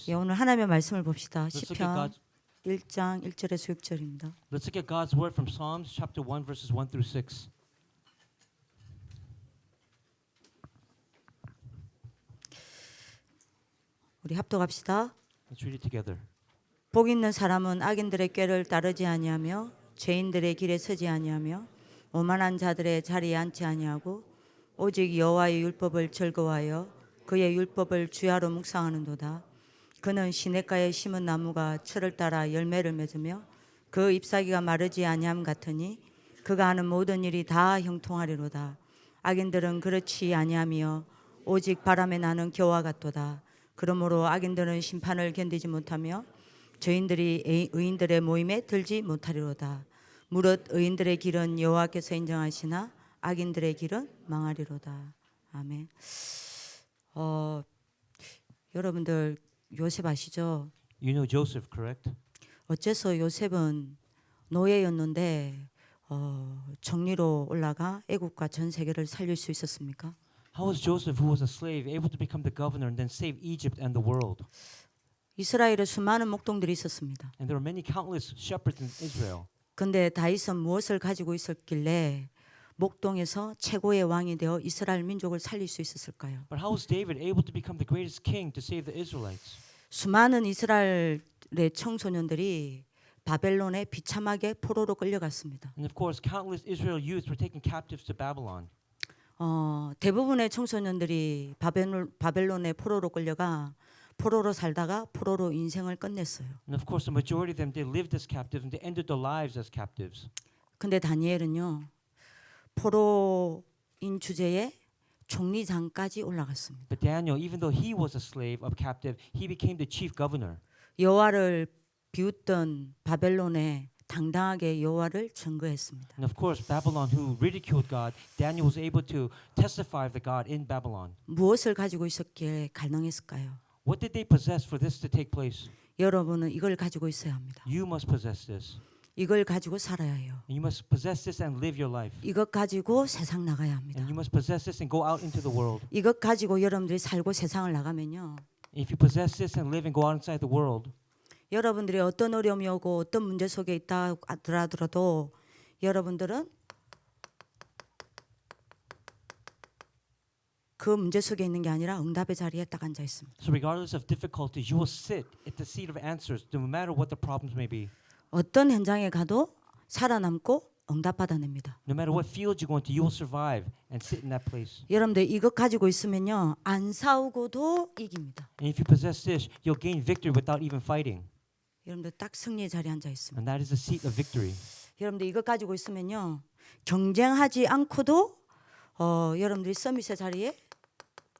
예, 오늘 하나님의 말씀을 봅시다. Let's look at 시편 God's 1장 1절에서 6절입니다. Let's look at God's word from Psalms chapter 1 verses 1 through 6. 우리 합독합시다. Let's read it together. 복 있는 사람은 악인들의 꾀를 따르지 아니하며 죄인들의 길에 서지 아니하며 오만한 자들의 자리에 앉지 아니하고 오직 여호와의 율법을 즐거워하여 그의 율법을 주야로 묵상하는도다. 그는 시냇가에 심은 나무가 철을 따라 열매를 맺으며 그 잎사귀가 마르지 아니함 같으니 그가 하는 모든 일이 다 형통하리로다. 악인들은 그렇지 아니하며 오직 바람에 나는 겨와 같도다. 그러므로 악인들은 심판을 견디지 못하며 죄인들이 의인들의 모임에 들지 못하리로다. 무릇 의인들의 길은 여호와께서 인정하시나 악인들의 길은 망하리로다. 아멘. 여러분들 요셉 아시죠? You know Joseph, correct? 어째서 요셉은 노예였는데 정리로 올라가 애국과 전 세계를 살릴 수 있었습니까? How was Joseph, who was a slave, able to become the governor and then save Egypt and the world? 이스라엘에 수많은 목동들이 있었습니다. And there were many countless shepherds in Israel. 근데 다윗은 무엇을 가지고 있었길래 목동에서 최고의 왕이 되어 이스라엘 민족을 살릴 수 있었을까요? But how was David able to become the greatest king to save the Israelites? 수많은 이스라엘의 청소년들이 바벨론에 비참하게 포로로 끌려갔습니다. And of course, countless Israel youths were taken captives to Babylon. 대부분의 청소년들이 바벨론의 포로로 끌려가 포로로 살다가 포로로 인생을 끝냈어요. And of course, the majority of them, they lived as captives and they ended their lives as captives. 근데 다니엘은요, 포로인 주제에 총리장까지 올라갔습니다. But Daniel, even though he was a slave, a captive, he became the chief governor. 여호와를 비웃던 바벨론에 당당하게 여호와를 증거했습니다. And of course, Babylon, who ridiculed God, Daniel was able to testify of the God in Babylon. 무엇을 가지고 있었기에 가능했을까요? What did they possess for this to take place? 여러분은 이걸 가지고 있어야 합니다. You must possess this. 이걸 가지고 살아야 해요. And you must possess this and live your life. 이것 가지고 세상 나가야 합니다. And you must possess this and go out into the world. 이것 가지고 여러분들이 살고 세상을 나가면요. If you possess this and live and go out inside the world, 여러분들이 어떤 어려움이 오고 어떤 문제 속에 있다 하더라도 여러분들은 그 문제 속에 있는 게 아니라 응답의 자리에 딱 앉아 있습니다. so regardless of difficulties, you will sit at the seat of answers, no matter what the problems may be. 어떤 현장에 가도 살아남고 응답받아냅니다. No matter what field you go into, you will survive and sit in that place. 여러분들 이것 가지고 있으면요. 안 싸우고도 이깁니다. And if you possess this, you'll gain victory without even fighting. 여러분들 딱 승리의 자리에 앉아 있습니다. And that is the seat of victory. 여러분들 이것 가지고 있으면요. 경쟁하지 않고도 여러분들이 서밋의 자리에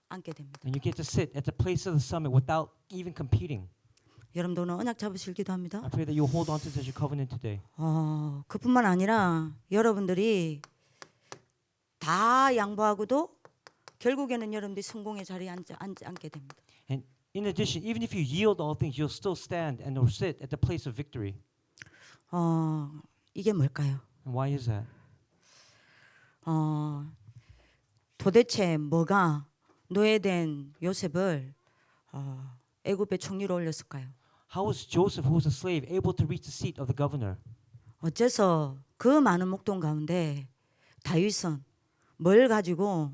앉게 됩니다. And you get to sit at the place of the summit without even competing. 여러분들 오늘 언약 잡으실 기도합니다. I pray that you will hold on to this as your covenant today. 그뿐만 아니라 여러분들이 다 양보하고도 결국에는 여러분들이 성공의 자리에 앉게 됩니다. And in addition, even if you yield all things, you'll still stand and or sit at the place of victory. 이게 뭘까요? And why is that? 도대체 뭐가 노예된 요셉을 애굽의 총리로 올렸을까요? How was Joseph, who was a slave, able to reach the seat of the governor? 어째서 그 많은 목동 가운데 다윗은 뭘 가지고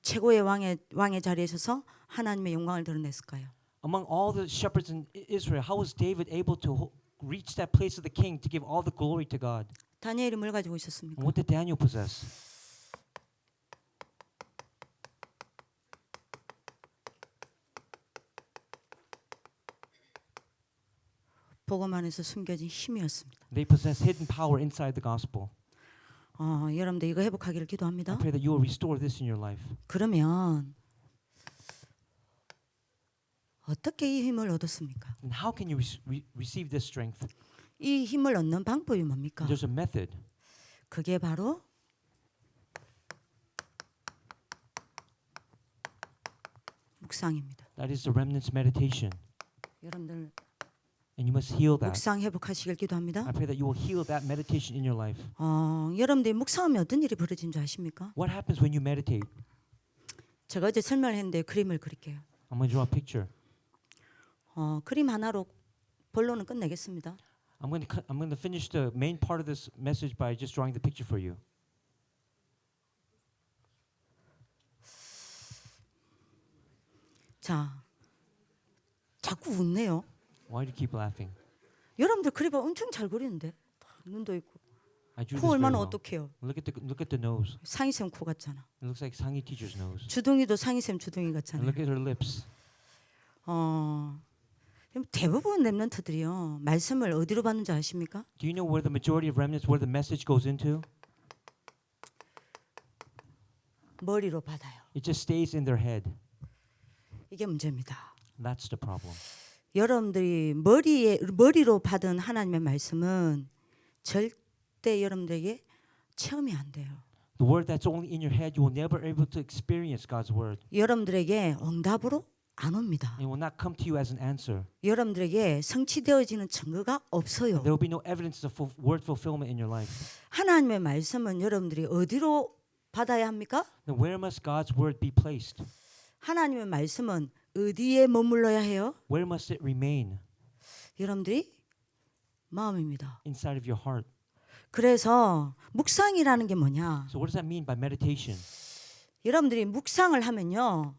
최고의 왕의 자리에 서서 하나님의 영광을 드러냈을까요? Among all the shepherds in Israel, how was David able to reach that place of the king to give all the glory to God? 다니엘이 뭘 가지고 있었습니까? And what did Daniel possess? 복음 안에서 숨겨진 힘이었습니다. They possess hidden power inside the gospel. 여러분들 이거 회복하기를 I 기도합니다. pray that you will restore this in your life. 그러면 어떻게 이 힘을 얻었습니까? And how can you receive this strength? 이 힘을 얻는 방법이 뭡니까? There's a method. 그게 바로 묵상입니다. That is the remnant's meditation. 여러분들 And you must heal that. 묵상 회복하시길 기도합니다. I pray that you will heal that meditation in your life. 여러분들이 묵상하면 어떤 일이 벌어지는 줄 아십니까? What happens when you meditate? 제가 어제 설명을 했는데 그림을 그릴게요. I'm going to draw a picture. 그림 하나로 본론은 끝내겠습니다. I'm going to finish the main part of this message by just drawing the picture for you. 자, 자꾸 웃네요. Why do you keep laughing? 여러분들 그림 엄청 잘 그리는데 눈도 있고 I drew 코 this very 얼마나 well. 어떡해요. Look at the nose. 상희쌤 코 같잖아. It looks like 상희 teacher's nose. 주둥이도 상희쌤 주둥이 And 같잖아요. look at her lips. 대부분 렘넌트들이요 말씀을 어디로 받는지 아십니까? Do you know where the majority of remnants, where the message goes into? 머리로 받아요. It just stays in their head. 이게 문제입니다. That's the problem. 여러분들이 머리로 받은 하나님의 말씀은 절대 여러분들에게 체험이 안 돼요. The word that's only in your head, you will never be able to experience God's word. 여러분들에게 응답으로 안 옵니다. It will not come to you as an answer. 여러분들에게 성취되어지는 증거가 없어요. There will be no evidence of word fulfillment in your life. 하나님의 말씀은 여러분들이 어디로 받아야 합니까? Then where must God's word be placed? 하나님의 말씀은 어디에 머물러야 해요? Where must it remain? 여러분들이 마음입니다. Inside of your heart. 그래서 묵상이라는 게 뭐냐? So what does that mean by meditation? 여러분들이 묵상을 하면요,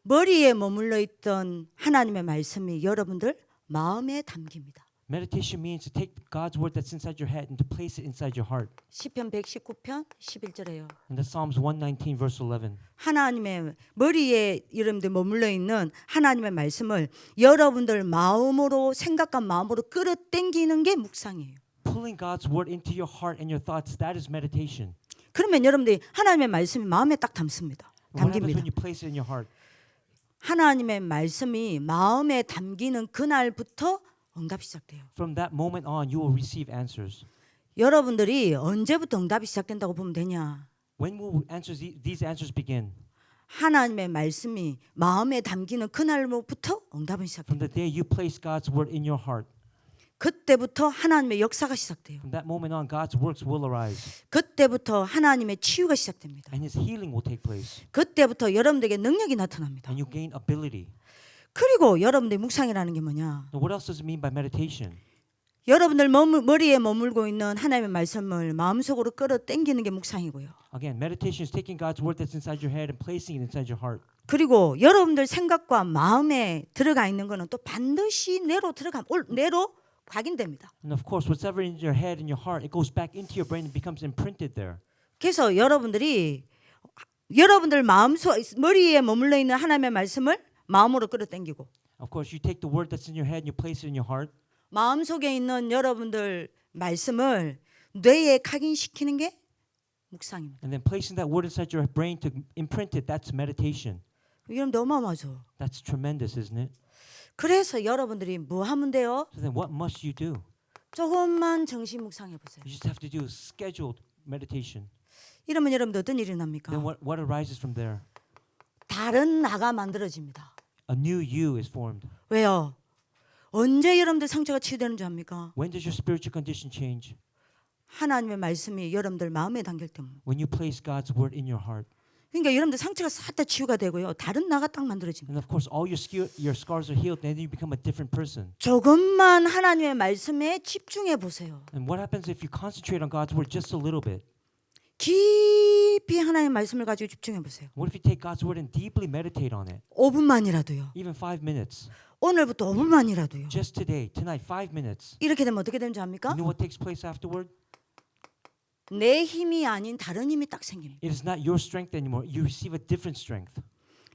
머리에 머물러 있던 하나님의 말씀이 여러분들 마음에 담깁니다. Meditation means to take God's word that's inside your head and to place it inside your heart. 시편 119편 11절에요. And that's Psalms 119 verse 11. 하나님의 머리에 여러분들 머물러 있는 하나님의 말씀을 여러분들 마음으로 생각과 마음으로 끌어당기는 게 묵상이에요. Pulling God's word into your heart and your thoughts, that is meditation. 그러면 여러분들이 하나님의 말씀이 마음에 딱 담습니다. What happens 담깁니다. when you place it in your heart? 하나님의 말씀이 마음에 담기는 그날부터 응답이 시작돼요. From that moment on, you will receive answers. 여러분들이 언제부터 응답이 시작된다고 보면 되냐? When will these answers begin? 하나님의 말씀이 마음에 담기는 그날부터 응답은 From 시작돼요. the day you place God's word in your heart. 그때부터 하나님의 역사가 시작돼요. From that moment on, God's works will arise. 그때부터 하나님의 치유가 시작됩니다. And His healing will take place. 그때부터 여러분들에게 능력이 나타납니다. And you gain ability. 그리고 여러분들의 묵상이라는 게 뭐냐? Now, what else does it mean by meditation? 여러분들 머리에 머물고 있는 하나님의 말씀을 마음속으로 끌어당기는 게 묵상이고요. Again, meditation is taking God's word that's inside your head and placing it inside your heart. 그리고 여러분들 생각과 마음에 들어가 있는 거는 또 반드시 내로 각인됩니다. And of course, whatever in your head and your heart, it goes back into your brain and becomes imprinted there. 그래서 여러분들 머리에 머물러 있는 하나님의 말씀을 마음으로 끌어당기고 Of course, you take the word that's in your head and you place it in your heart. 마음속에 있는 여러분들 말씀을 뇌에 각인시키는 게 묵상입니다. And then placing that word inside your brain to imprint it, that's meditation. 여러분들 어마어마하죠. That's tremendous, isn't it? 그래서 여러분들이 뭐 하면 돼요? So then what must you do? 조금만 정신 묵상해 보세요. You just have to do scheduled meditation. 이러면 여러분들 어떤 일이 납니까? Then what arises from there? 다른 나가 만들어집니다. A new you is formed. 왜요? 언제 여러분들 상처가 치유되는 줄 압니까? When does your spiritual condition change? 하나님의 말씀이 여러분들 마음에 담길 때문에. When you place God's word in your heart. 그러니까 여러분들 상처가 싹 다 치유가 되고요. 다른 나가 딱 만들어집니다. And of course, all your scars are healed, and then you become a different person. 조금만 하나님의 말씀에 집중해 보세요. And what happens if you concentrate on God's word just a little bit? 깊이 하나님의 말씀을 가지고 집중해 보세요. What if you take God's word and deeply meditate on it? 5분만이라도요. Even 5 minutes. 오늘부터 5분만이라도요. Just today, tonight, 5 minutes. 이렇게 되면 어떻게 되는지 You 압니까? know what takes place afterward? 내 힘이 아닌 다른 힘이 딱 생기는 거예요. It is not your strength anymore. You receive a different strength.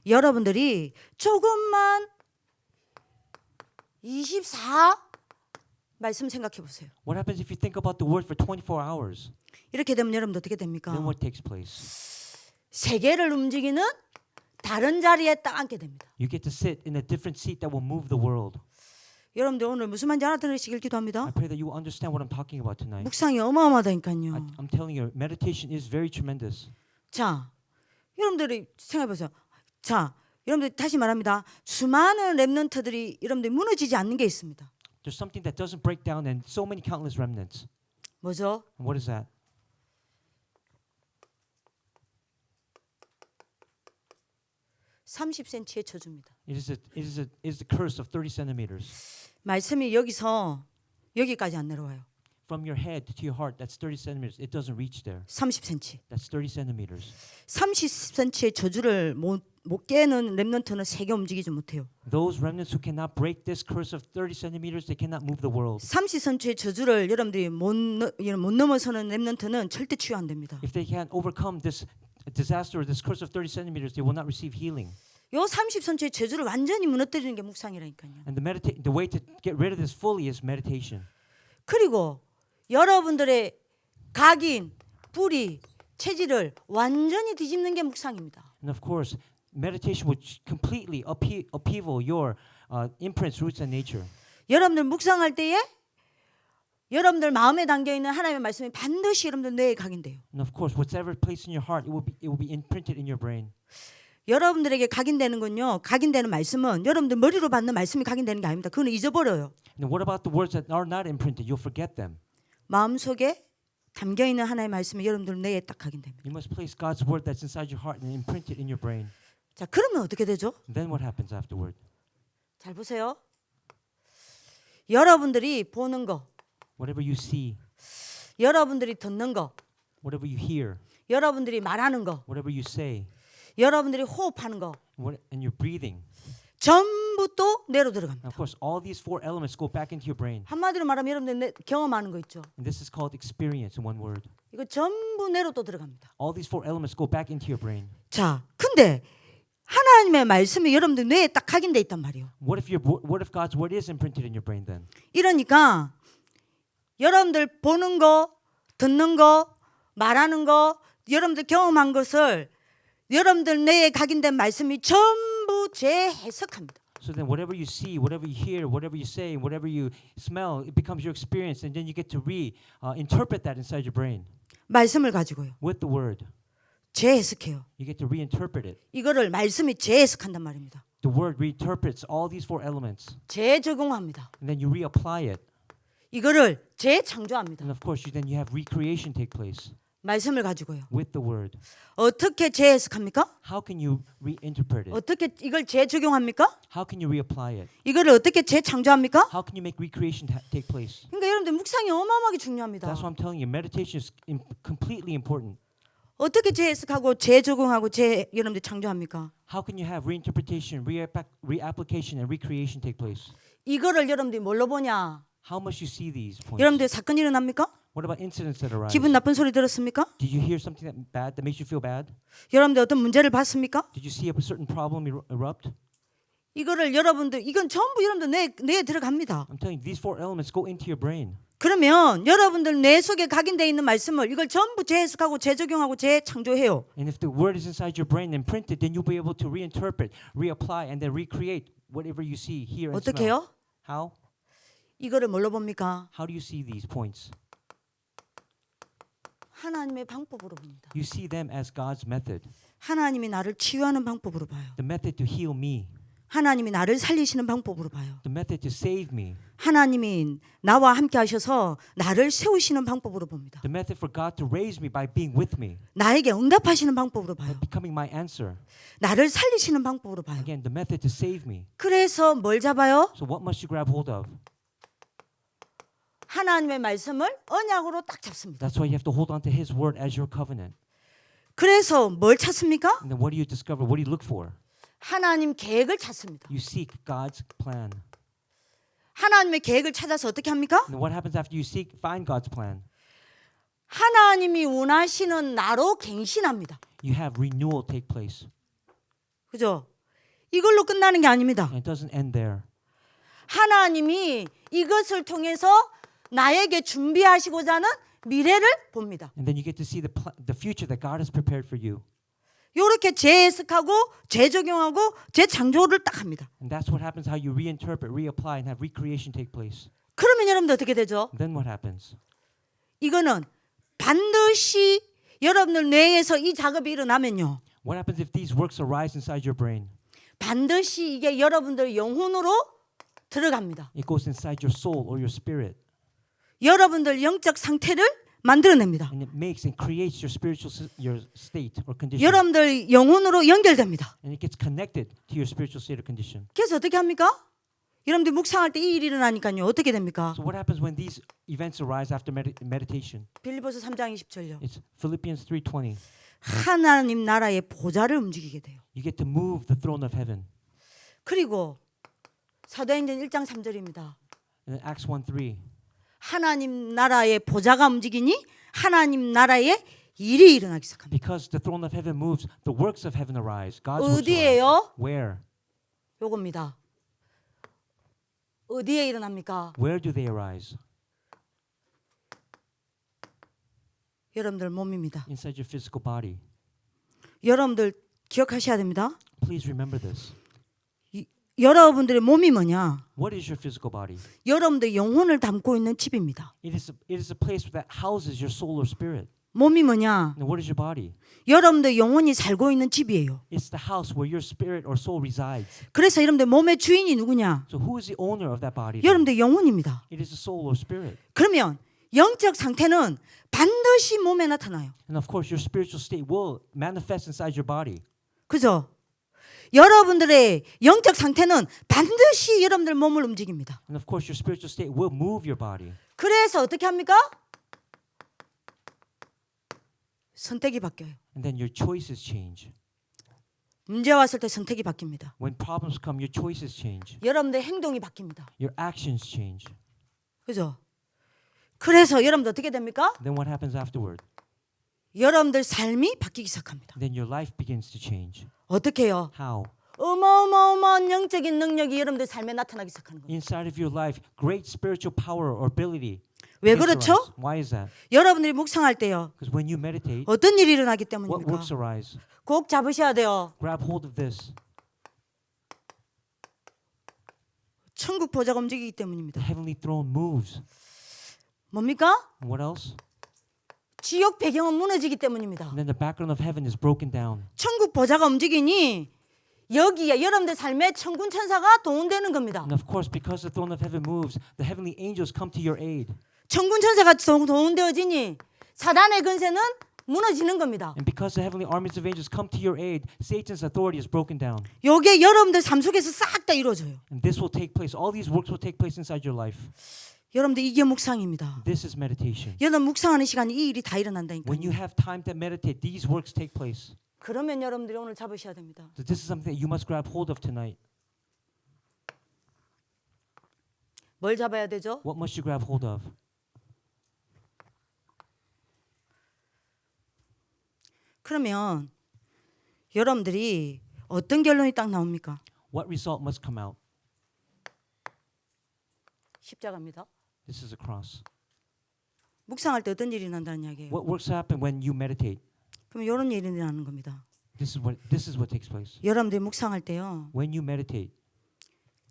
여러분들이 조금만 24 말씀 생각해 보세요. What happens if you think about the word for 24 hours? 이렇게 되면 여러분들 어떻게 됩니까? Then what takes place? 세계를 움직이는 다른 자리에 딱 앉게 됩니다. You get to sit in a different seat that will move the world. 여러분들 오늘 무슨 말인지 알아들으시길 I 기도합니다. pray that you will understand what I'm talking about tonight. 묵상이 어마어마하다니까요. I'm telling you, meditation is very tremendous. 자, 여러분들이 생각해 보세요. 자, 여러분들 다시 말합니다. 수많은 렘넌트들이 여러분들 무너지지 않는 게 있습니다. There's something that doesn't break down and so many countless remnants. 뭐죠? And what is that? 30cm의 저주입니다. It is the curse of 30 centimeters. 말씀이 여기서 여기까지 안 내려와요. From your head to your heart, that's 30 centimeters. It doesn't reach there. 30cm. That's 30 centimeters. 30cm의 저주를 못 깨는 렘넌트는 세계 움직이지 못해요. Those remnants who cannot break this curse of 30 centimeters, they cannot move the world. 30cm의 저주를 여러분들이 못 넘어서는 렘넌트는 절대 치유 안 됩니다. If they can't overcome this disaster or this curse of 30 centimeters, they will not receive healing. 요 30cm의 저주를 완전히 무너뜨리는 게 묵상이라니까요. And the way to get rid of this fully is meditation. 그리고 여러분들의 각인, 뿌리, 체질을 완전히 뒤집는 게 묵상입니다. And of course, meditation will completely upheaval your imprints, roots, and nature. 여러분들 묵상할 때에 여러분들 마음에 담겨 있는 하나님의 말씀이 반드시 여러분들 뇌에 각인돼요. And of course, whatever placed in your heart, it will be imprinted in your brain. 여러분들에게 각인되는 건요. 각인되는 말씀은 여러분들 머리로 받는 말씀이 각인되는 게 아닙니다. 그건 잊어버려요. And what about the words that are not imprinted? You'll forget them. 마음속에 담겨 있는 하나님의 말씀이 여러분들 뇌에 딱 각인됩니다. You must place God's word that's inside your heart and imprint it in your brain. 자, 그러면 어떻게 되죠? And then what happens afterward? 잘 보세요. 여러분들이 보는 거, Whatever you see, 여러분들이 듣는 거, whatever you hear, 여러분들이 말하는 거, whatever you say, 여러분들이 호흡하는 거 and your breathing. 전부 또 뇌로 And 들어갑니다. of course, all these four elements go back into your brain. 한마디로 말하면 여러분들 경험하는 거 있죠. And this is called experience in one word. 이거 전부 뇌로 또 들어갑니다. All these four elements go back into your brain. 자, 근데 하나님의 말씀이 여러분들 뇌에 딱 각인돼 있단 말이에요. What if God's word is imprinted in your brain then? 이러니까 여러분들 보는 거, 듣는 거, 말하는 거, 여러분들 경험한 것을 여러분들 뇌에 각인된 말씀이 전부 재해석합니다. So then whatever you see, whatever you hear, whatever you say, whatever you smell, it becomes your experience and then you get to interpret that inside your brain 말씀을 가지고요. with the word. 재해석해요. You get to reinterpret it. 이거를 말씀이 재해석한단 말입니다. The word reinterprets all these four elements 재적용합니다. and then you reapply it. 이거를 재창조합니다. And of course, then you have recreation take place 말씀을 가지고요. with the word. 어떻게 재해석합니까? How can you reinterpret it? 어떻게 이걸 재적용합니까? How can you reapply it? 이거를 어떻게 재창조합니까? How can you make recreation take place? 그러니까 여러분들 묵상이 어마어마하게 중요합니다. That's what I'm telling you. Meditation is completely important. 어떻게 재해석하고 재적용하고 여러분들 창조합니까? How can you have reinterpretation, reapplication, and recreation take place? 이거를 여러분들이 뭘로 보냐? How must you see these points? 여러분들 사건 일어납니까? What about incidents that arise? 기분 나쁜 소리 들었습니까? Did you hear something that makes you feel bad? 여러분들 어떤 문제를 봤습니까? Did you see a certain problem erupt? 이거를 여러분들 이건 전부 여러분들 뇌에 들어갑니다. I'm telling you, these four elements go into your brain. 그러면 여러분들 뇌 속에 각인되어 있는 말씀을 이걸 전부 재해석하고 재적용하고 재창조해요. And if the word is inside your brain and printed, then you'll be able to reinterpret, reapply, and then recreate whatever you see, hear, and 어떻게 smell. 해요? How? 이거를 뭘로 봅니까? How do you see these points? 하나님의 방법으로 봅니다. You see them as God's method, 하나님이 나를 치유하는 방법으로 봐요. the method to heal me, 하나님이 나를 살리시는 방법으로 봐요. the method to save me, 하나님이 나와 함께 하셔서 나를 세우시는 방법으로 봅니다. the method for God to raise me by being with me, 나에게 응답하시는 방법으로 봐요. by becoming my answer. 나를 살리시는 방법으로 봐요. Again, the method to save me. 그래서 뭘 잡아요? So what must you grab hold of? 하나님의 말씀을 언약으로 딱 잡습니다. That's why you have to hold on to His word as your covenant. 그래서 뭘 찾습니까? And then what do you discover? What do you look for? 하나님 계획을 찾습니다. You seek God's plan. 하나님의 계획을 찾아서 어떻게 합니까? And then what happens after you find God's plan? 하나님이 원하시는 나로 갱신합니다. You have renewal take place. 그죠? 이걸로 끝나는 게 아닙니다. And it doesn't end there. 하나님이 이것을 통해서 나에게 준비하시고자 하는 미래를 봅니다. And then you get to see the future that God has prepared for you. 이렇게 재해석하고 재적용하고 재창조를 딱 합니다. And that's what happens how you reinterpret, reapply, and have recreation take place. 그러면 여러분들 어떻게 되죠? Then what happens? 이거는 반드시 여러분들 뇌에서 이 작업이 일어나면요. What happens if these works arise inside your brain? 반드시 이게 여러분들 영혼으로 들어갑니다. It goes inside your soul or your spirit. 여러분들 영적 상태를 만들어냅니다. and it makes and creates your spiritual your state or condition. 여러분들 영혼으로 연결됩니다. And it gets connected to your spiritual state or condition. 그래서 어떻게 합니까? 여러분들 묵상할 때 이 일이 일어나니까요. 어떻게 됩니까? So what happens when these events arise after meditation? 빌립보서 3장 20절요. It's Philippians 3:20. 하나님 나라의 보좌를 움직이게 돼요. You get to move the throne of heaven. 그리고 사도행전 1장 3절입니다. And then Acts 1:3. 하나님 나라의 보좌가 움직이니 하나님 나라의 일이 일어나기 시작합니다. Because the throne of heaven moves, the works of heaven arise. God's works arise. 어디에요? Where? 요겁니다. 어디에 일어납니까? Where do they arise? 여러분들 몸입니다. Inside your physical body. 여러분들 기억하셔야 됩니다. Please remember this. 여러분들의 몸이 뭐냐? What is your physical body? 여러분들 영혼을 담고 있는 집입니다. It is a place that houses your soul or spirit. 몸이 뭐냐? And what is your body? 여러분들 영혼이 살고 있는 집이에요. It's the house where your spirit or soul resides. 그래서 여러분들 몸의 주인이 누구냐? So who is the owner of that body? 여러분들 영혼입니다. It is the soul or spirit. 그러면 영적 상태는 반드시 몸에 나타나요. And of course, your spiritual state will manifest inside your body. 그죠? 여러분들의 영적 상태는 반드시 여러분들 몸을 움직입니다. And of course, your spiritual state will move your body. 그래서 어떻게 합니까? 선택이 바뀌어요. And then your choices change. 문제 왔을 때 선택이 바뀝니다. When problems come, your choices change. 여러분들의 행동이 바뀝니다. Your actions change. 그죠? 그래서 여러분들 어떻게 됩니까? Then what happens afterward? 여러분들 삶이 바뀌기 시작합니다. Then your life begins to change. 어떻게 해요? How? 어마어마한 영적인 능력이 여러분들 삶에 나타나기 시작하는 거예요. Inside of your life, great spiritual power or ability. 왜 begins to 그렇죠? arise. Why is that? 여러분들이 묵상할 때요. Because when you meditate, 어떤 일이 일어나기 what 때문입니까? works arise? 꼭 잡으셔야 돼요. Grab hold of this. 천국 보좌가 움직이기 The 때문입니다. heavenly throne moves. 뭡니까? And what else? 지옥 배경은 무너지기 때문입니다. And then the background of heaven is broken down. 천국 보좌가 움직이니 여기에 여러분들 삶에 천군 천사가 동원되는 겁니다. And of course, because the throne of heaven moves, the heavenly angels come to your aid. 천군 천사가 동원되어지니 사단의 근세는 무너지는 겁니다. And because the heavenly armies of angels come to your aid, Satan's authority is broken down. 요게 여러분들 삶 속에서 싹 다 이루어져요. And this will take place. All these works will take place inside your life. 여러분들 이게 묵상입니다. This is meditation. 여러분 묵상하는 시간에 이 일이 다 When 일어난다니까요. you have time to meditate, these works take place. 그러면 여러분들이 오늘 잡으셔야 됩니다. So this is something that you must grab hold of tonight. 뭘 잡아야 되죠? What must you grab hold of? 그러면 여러분들이 어떤 결론이 딱 나옵니까? What result must come out? 십자가입니다. This is a cross. 묵상할 때 어떤 일이 난다는 이야기예요. What works happen when you meditate? 그럼 이런 일이 일어나는 겁니다. This is what takes place. 여러분들이 묵상할 때요. When you meditate,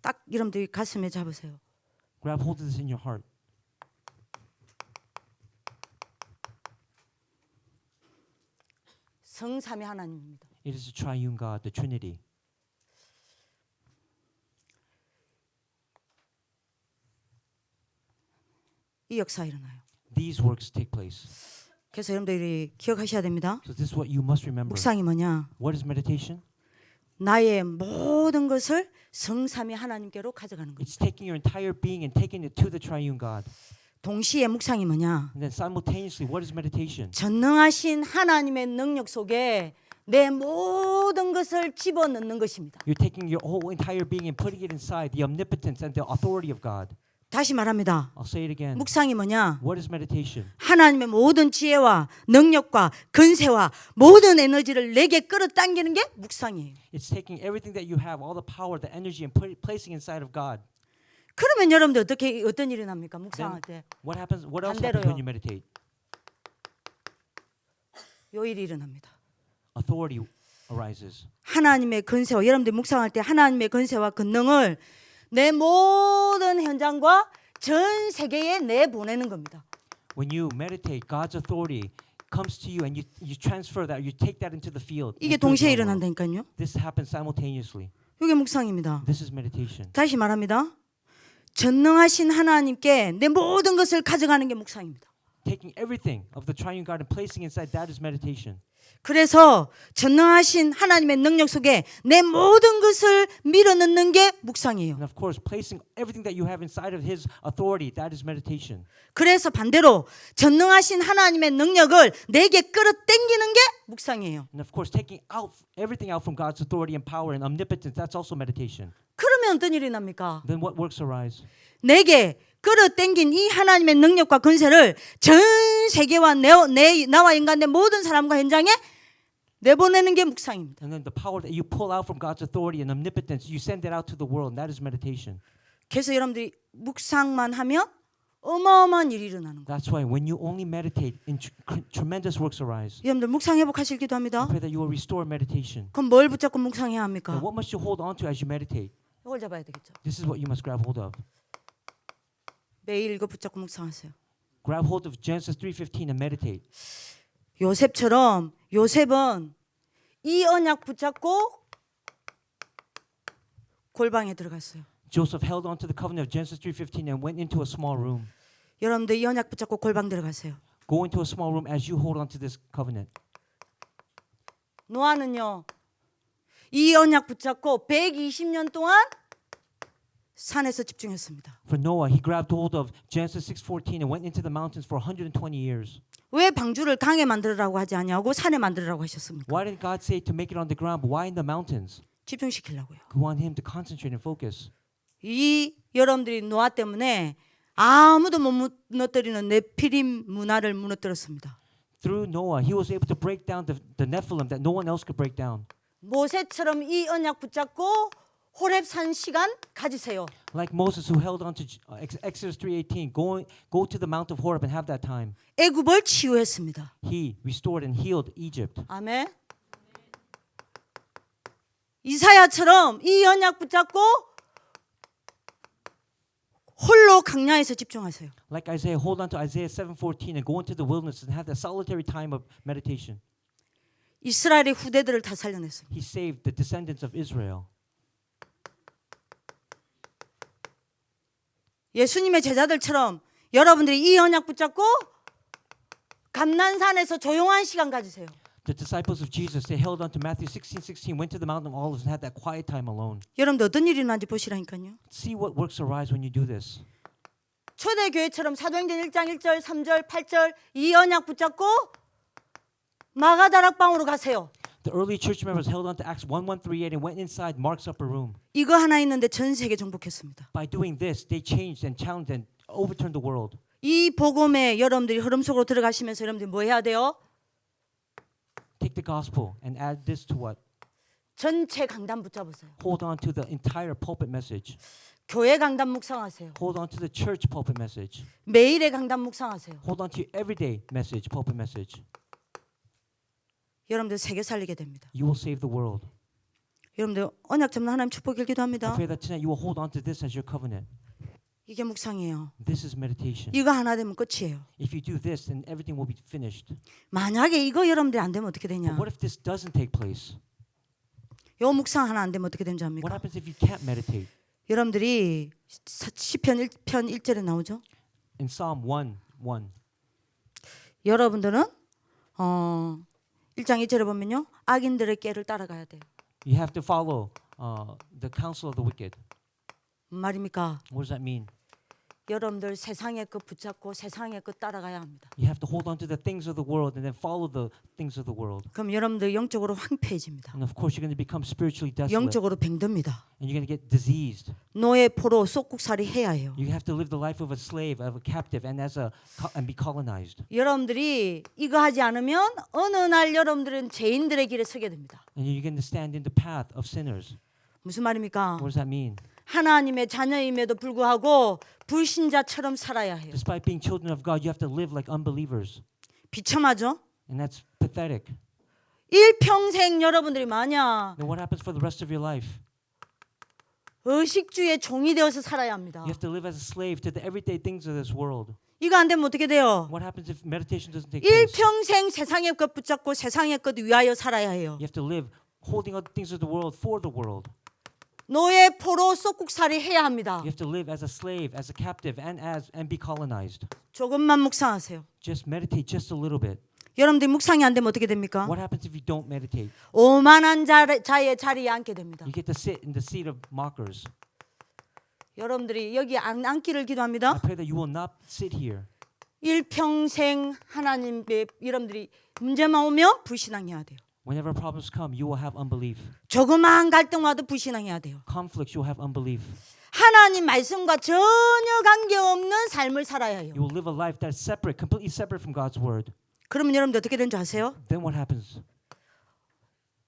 딱 여러분들이 가슴에 잡으세요. grab hold of this in your heart. 성삼위 하나님입니다. It is the triune God, the Trinity. 이 역사가 일어나요. These works take place. 그래서 여러분들이 기억하셔야 됩니다. So this is what you must remember. 묵상이 뭐냐? What is meditation? 나의 모든 것을 성삼위 하나님께로 가져가는 거예요. It's taking your entire being and taking it to the triune God. 동시에 묵상이 뭐냐? And then simultaneously, what is meditation? 전능하신 하나님의 능력 속에 내 모든 것을 집어넣는 것입니다. You're taking your whole entire being and putting it inside the omnipotence and the authority of God. 다시 말합니다. I'll say it again. 묵상이 뭐냐? What is meditation? 하나님의 모든 지혜와 능력과 근세와 모든 에너지를 내게 끌어당기는 게 묵상이에요. It's taking everything that you have, all the power, the energy, and placing inside of God. 그러면 여러분들 어떤 일이 납니까? 묵상할 때. What happens? What else 반대로요. happens when you meditate? 요 일이 일어납니다. Authority arises. 하나님의 근세와 여러분들 묵상할 때 하나님의 근세와 권능을 내 모든 현장과 전 세계에 내보내는 겁니다. When you meditate, God's authority comes to you and you transfer that, you take that into the field. 이게 into the 동시에 real world. 일어난다니까요. This happens simultaneously. 이게 묵상입니다. This is meditation. 다시 말합니다. 전능하신 하나님께 내 모든 것을 가져가는 게 묵상입니다. taking everything of the triune God and placing inside, that is meditation. 그래서 전능하신 하나님의 능력 속에 내 모든 것을 밀어넣는 게 묵상이에요. And of course, placing everything that you have inside of His authority, that is meditation. 그래서 반대로 전능하신 하나님의 능력을 내게 끌어당기는 게 묵상이에요. And of course, taking out everything out from God's authority and power and omnipotence, that's also meditation. 그러면 어떤 일이 납니까? Then what works arise? 내게 끌어당긴 이 하나님의 능력과 권세를 전 세계와 나와 인간의 모든 사람과 현장에 내보내는 게 묵상입니다. And then the power that you pull out from God's authority and omnipotence, you send it out to the world, and that is meditation. 그래서 여러분들이 묵상만 하면 어마어마한 일이 일어나는 거예요. That's why when you only meditate, tremendous works arise. 여러분들 묵상 회복하실 기도 합니다. I pray that you will restore meditation. 그럼 뭘 붙잡고 묵상해야 합니까? And what must you hold on to as you meditate? 이걸 잡아야 되겠죠. This is what you must grab hold of. 매일 이거 붙잡고 묵상하세요. Grab hold of Genesis 3:15 and meditate. 요셉처럼 요셉은 이 언약 붙잡고 골방에 들어갔어요. Joseph held on to the covenant of Genesis 3:15 and went into a small room. 여러분들 이 언약 붙잡고 골방 들어가세요. Go into a small room as you hold on to this covenant. 노아는요. 이 언약 붙잡고 120년 동안 산에서 집중했습니다. For Noah, he grabbed hold of Genesis 6:14 and went into the mountains for 120 years. 왜 방주를 강에 만들으라고 하지 아니하고 산에 만들으라고 하셨습니까? Why didn't God say to make it on the ground, but why in the mountains? 집중시키려고요. We want him to concentrate and focus. 이 여러분들이 노아 때문에 아무도 못 무너뜨리는 네피림 문화를 무너뜨렸습니다. Through Noah, he was able to break down the Nephilim that no one else could break down. 모세처럼 이 언약 붙잡고 호렙산 시간 가지세요. Like Moses who held on to Exodus 3:18, go to the Mount of Horeb and have that time. 애굽을 치유했습니다. He restored and healed Egypt. 아멘. 이사야처럼 이 언약 붙잡고 홀로 강야에서 집중하세요. Like Isaiah, hold on to Isaiah 7:14 and go into the wilderness and have that solitary time of meditation. 이스라엘의 후대들을 다 살려냈습니다. He saved the descendants of Israel. 예수님의 제자들처럼 여러분들이 이 언약 붙잡고 감난산에서 조용한 시간 가지세요. The disciples of Jesus, they held on to Matthew 16:16, went to the Mountain of Olives and had that quiet time alone. 여러분들 어떤 일이 일어나는지 보시라니까요. See what works arise when you do this. 초대교회처럼 사도행전 1장 1절 3절 8절 이 언약 붙잡고 마가다락방으로 가세요. The early church members held on to Acts 1:138 and went inside Mark's upper room. 이거 하나 있는데 전 세계 정복했습니다. By doing this, they changed and challenged and overturned the world. 이 복음에 여러분들이 흐름 속으로 들어가시면서 여러분들이 뭐 해야 돼요? Take the gospel and add this to what? 전체 강단 붙잡으세요. Hold on to the entire pulpit message. 교회 강단 묵상하세요. Hold on to the church pulpit message. 매일의 강단 묵상하세요. Hold on to your everyday message, pulpit message. 여러분들 세계 살리게 됩니다. You will save the world. 여러분들 언약 잡는 하나님 축복을 I 기도합니다. pray that tonight you will hold on to this as your covenant. 이게 묵상이에요. This is meditation. 이거 하나 되면 끝이에요. If you do this, then everything will be finished. 만약에 이거 여러분들이 안 되면 어떻게 되냐? But what if this doesn't take place? 요 묵상 하나 안 되면 어떻게 되는지 What 압니까? happens if you can't meditate? 여러분들이 시편 1편 1절에 나오죠? In Psalm 1:1, 여러분들은 1장 2절에 보면요. 악인들의 꾀를 따라가야 돼요. you have to follow the counsel of the wicked. 무슨 말입니까? What does that mean? 여러분들 세상의 것 붙잡고 세상의 것 따라가야 합니다. You have to hold on to the things of the world and then follow the things of the world. 그럼 여러분들 영적으로 황폐해집니다. And of course, you're going to become spiritually desolate. 영적으로 병듭니다. And you're going to get diseased. 노예 포로 쏙국살이 해야 해요. You have to live the life of a slave, of a captive, and and be colonized. 여러분들이 이거 하지 않으면 어느 날 여러분들은 죄인들의 길에 서게 됩니다. And you're going to stand in the path of sinners. 무슨 말입니까? What does that mean? 하나님의 자녀임에도 불구하고 불신자처럼 살아야 해요. Despite being children of God, you have to live like unbelievers. 비참하죠? And that's pathetic. 일평생 여러분들이 만약 Then what happens for the rest of your life? 의식주의 종이 되어서 살아야 합니다. You have to live as a slave to the everyday things of this world. 이거 안 되면 어떻게 돼요? What happens if meditation doesn't take place? 일평생 세상의 것 붙잡고 세상의 것 위하여 살아야 해요. You have to live holding on to things of the world for the world. 노예 포로 속국살이 해야 합니다. You have to live as a slave, as a captive, and be colonized. 조금만 묵상하세요. Just meditate just a little bit. 여러분들이 묵상이 안 되면 어떻게 됩니까? What happens if you don't meditate? 오만한 자의 자리에 앉게 됩니다. You get to sit in the seat of mockers. 여러분들이 여기 앉기를 I 기도합니다. pray that you will not sit here. 일평생 하나님의 여러분들이 문제만 오면 불신앙해야 돼요. Whenever problems come, you will have unbelief. 조그마한 갈등 와도 불신앙해야 돼요. Conflicts, you'll have unbelief. 하나님 말씀과 전혀 관계없는 삶을 살아야 해요. You will live a life that's separate, completely separate from God's word. 그러면 여러분들 어떻게 되는 줄 아세요? Then what happens?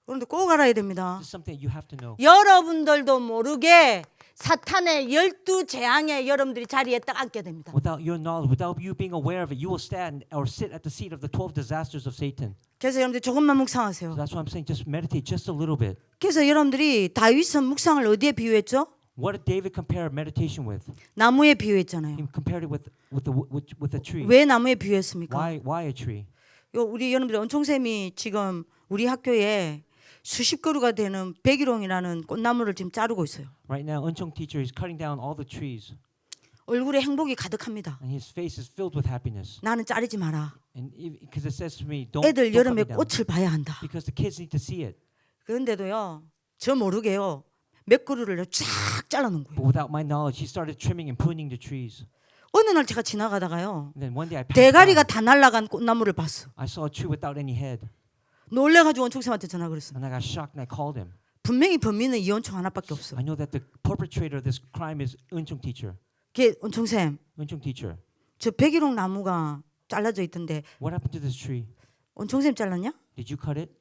여러분들 꼭 알아야 됩니다. This is something that you have to know. 여러분들도 모르게 사탄의 12재앙에 여러분들이 자리에 딱 앉게 됩니다. Without your knowledge, without you being aware of it, you will stand or sit at the seat of the 12 disasters of Satan. 그래서 여러분들 조금만 So 묵상하세요. that's why I'm saying just meditate just a little bit. 그래서 여러분들이 다윗은 묵상을 어디에 비유했죠? What did David compare meditation with? 나무에 비유했잖아요. He compared it with a tree. 왜 나무에 비유했습니까? Why a tree? 우리 여러분들 원총쌤이 지금 우리 학교에 수십 그루가 되는 백일홍이라는 꽃나무를 지금 자르고 있어요. Right now, Unchong teacher is cutting down all the trees, 얼굴에 행복이 가득합니다. and his face is filled with happiness. 나는 자르지 마라. And because it says to me, don't 애들 cut 여름에 me down, 꽃을 봐야 한다. because the kids need to see it. 그런데도요, 저 모르게요, 몇 그루를 쫙 잘라놓은 거예요. But without my knowledge, he started trimming and pruning the trees. 어느 날 제가 지나가다가요, And then one day I passed 대가리가 by, 다 날아간 꽃나무를 봤어. I saw a tree without any head, 놀래가지고 원총쌤한테 전화 그랬어. and I got shocked and I called him. 분명히 범인은 이원총 하나밖에 없어. I know that the perpetrator of this crime is Unchong teacher. 걔 원총쌤, Unchong teacher, 저 백일홍 나무가 잘라져 있던데 what happened to this tree? 원총쌤 잘랐냐? Did you cut it?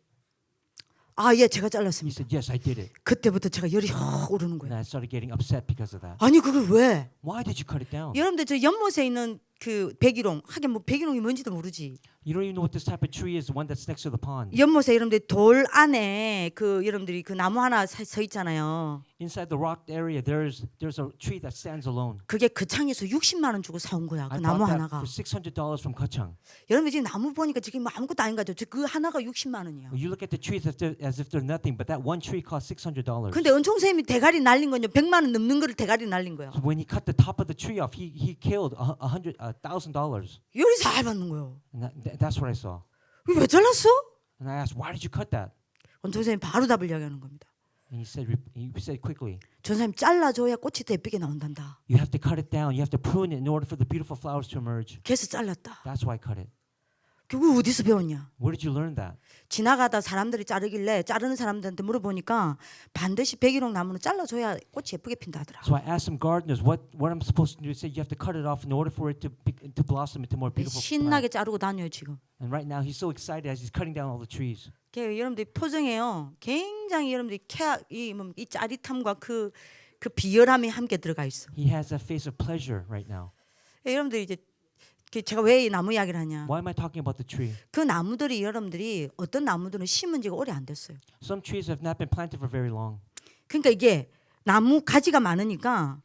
아, 예, 제가 He 잘랐습니다. said, yes, I did it. 그때부터 제가 열이 확 오르는 And 거예요. I started getting upset because of that. 아니 그걸 왜? Why did you cut it down? 여러분들 저 연못에 있는 그 백일홍, 하긴 뭐 백일홍이 뭔지도 모르지. You don't even know what this type of tree is, the one that's next to the pond. 연못에 여러분들 돌 안에 그 여러분들이 그 나무 하나 서 있잖아요. Inside the rock area, there's a tree that stands alone. 그게 거창에서 60만 원 주고 사온 거야. 그 I 나무 bought that 하나가. for $600 from Kachang. 여러분들 지금 나무 보니까 지금 뭐 아무것도 아닌 거죠. 그 하나가 60만 원이야. Well, you look at the trees as if they're nothing, but that one tree cost $600. 근데 은총쌤이 대가리 날린 건요. 100만 원 넘는 거를 대가리 날린 거야. So when he cut the top of the tree off, he killed $1,000. 열이 잘 받는 거예요. And that's what I saw. 이거 왜 잘랐어? And I asked, why did you cut that? 은총쌤이 바로 답을 이야기하는 겁니다. And he said quickly, 전사님 잘라줘야 꽃이 더 예쁘게 나온단다. you have to cut it down. You have to prune it in order for the beautiful flowers to emerge. 그래서 잘랐다. That's why I cut it. 그거 어디서 배웠냐? Where did you learn that? 지나가다 사람들이 자르길래 자르는 사람들한테 물어보니까 반드시 백일홍 나무는 잘라줘야 꽃이 예쁘게 핀다 하더라. So I asked some gardeners what I'm supposed to do. They said you have to cut it off in order for it to blossom into more beautiful 신나게 plants. 자르고 다녀요 지금. And right now he's so excited as he's cutting down all the trees. 여러분들이 표정에요. 굉장히 여러분들이 이 짜릿함과 그 비열함이 함께 들어가 있어. He has a face of pleasure right now. 여러분들이 이제 제가 왜 이 나무 이야기를 하냐? Why am I talking about the tree? 그 나무들이 여러분들이 어떤 나무들은 심은 지가 오래 안 됐어요. Some trees have not been planted for very long. 그러니까 이게 나무 가지가 많으니까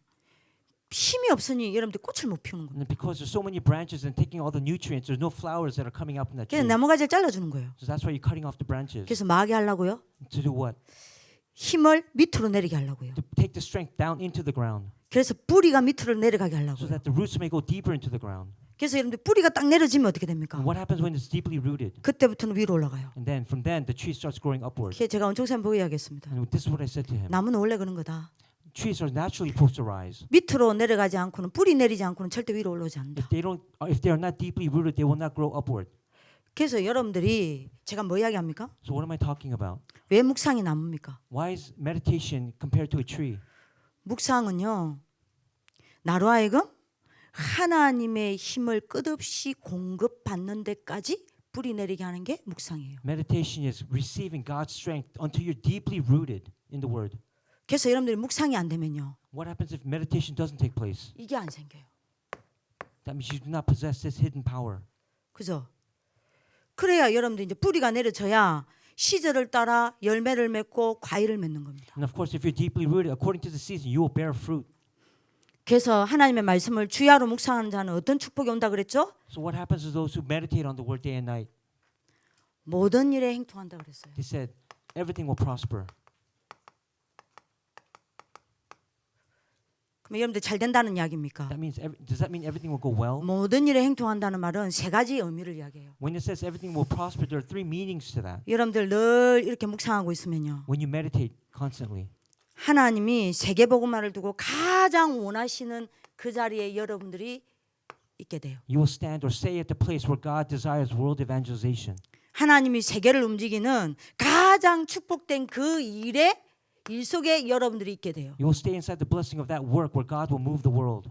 힘이 없으니 여러분들 꽃을 못 피우는 거예요. And because there's so many branches and taking all the nutrients, there's no flowers that are coming up in that tree. 그래서 나무 가지를 잘라주는 거예요. So that's why you're cutting off the branches. 그래서 뭐 하게 하려고요? To do what? 힘을 밑으로 내리게 하려고요. To take the strength down into the ground 그래서 뿌리가 밑으로 내려가게 so 하려고요. that the roots may go deeper into the ground. 그래서 여러분들 뿌리가 딱 내려지면 어떻게 됩니까? And what happens when it's deeply rooted? 그때부터는 위로 올라가요. And then from then the tree starts growing upward. 그게 제가 원총쌤 보고 이야기했습니다. And this is what I said to him. 나무는 원래 그런 거다. Trees are naturally supposed to rise. 밑으로 내려가지 않고는 뿌리 내리지 않고는 절대 위로 올라오지 않는다. If they are not deeply rooted, they will not grow upward. 그래서 여러분들이 제가 뭐 이야기합니까? So what am I talking about? 왜 묵상이 나무입니까? Why is meditation compared to a tree? 묵상은요. 나로 하여금 하나님의 힘을 끝없이 공급받는 데까지 뿌리 내리게 하는 게 묵상이에요. Meditation is receiving God's strength until you're deeply rooted in the Word. 그래서 여러분들이 묵상이 안 되면요. What happens if meditation doesn't take place? 이게 안 생겨요. That means you do not possess this hidden power. 그죠? 그래야 여러분들 이제 뿌리가 내려져야 시절을 따라 열매를 맺고 과일을 맺는 겁니다. And of course, if you're deeply rooted, according to the season, you will bear fruit. 그래서 하나님의 말씀을 주야로 묵상하는 자는 어떤 축복이 온다 그랬죠? So what happens to those who meditate on the Word day and night? 모든 일에 행통한다 그랬어요. He said, everything will prosper. 그럼 여러분들 잘 된다는 이야기입니까? That means does that mean everything will go well? 모든 일에 행통한다는 말은 세 가지 의미를 이야기해요. When it says everything will prosper, there are three meanings to that. 여러분들 늘 이렇게 묵상하고 있으면요. When you meditate constantly, 하나님이 세계복음화를 두고 가장 원하시는 그 자리에 여러분들이 있게 돼요. you will stand or stay at the place where God desires world evangelization. 하나님이 세계를 움직이는 가장 축복된 그 일 속에 여러분들이 있게 돼요. You will stay inside the blessing of that work where God will move the world.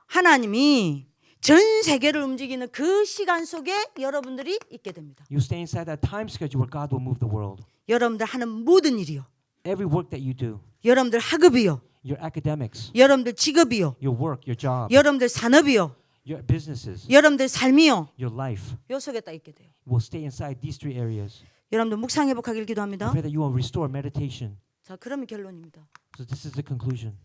하나님이 전 세계를 움직이는 그 시간 속에 여러분들이 있게 됩니다. You stay inside that time schedule where God will move the world. 여러분들 하는 모든 일이요. Every work that you do, 여러분들 학업이요. your academics, 여러분들 직업이요. your work, your job, 여러분들 산업이요. your businesses, 여러분들 삶이요. your life 요 속에 딱 있게 돼요. will stay inside these three areas. 여러분들 묵상 회복하길 I 기도합니다. pray that you will restore meditation. 자, 그러면 결론입니다. So this is the conclusion.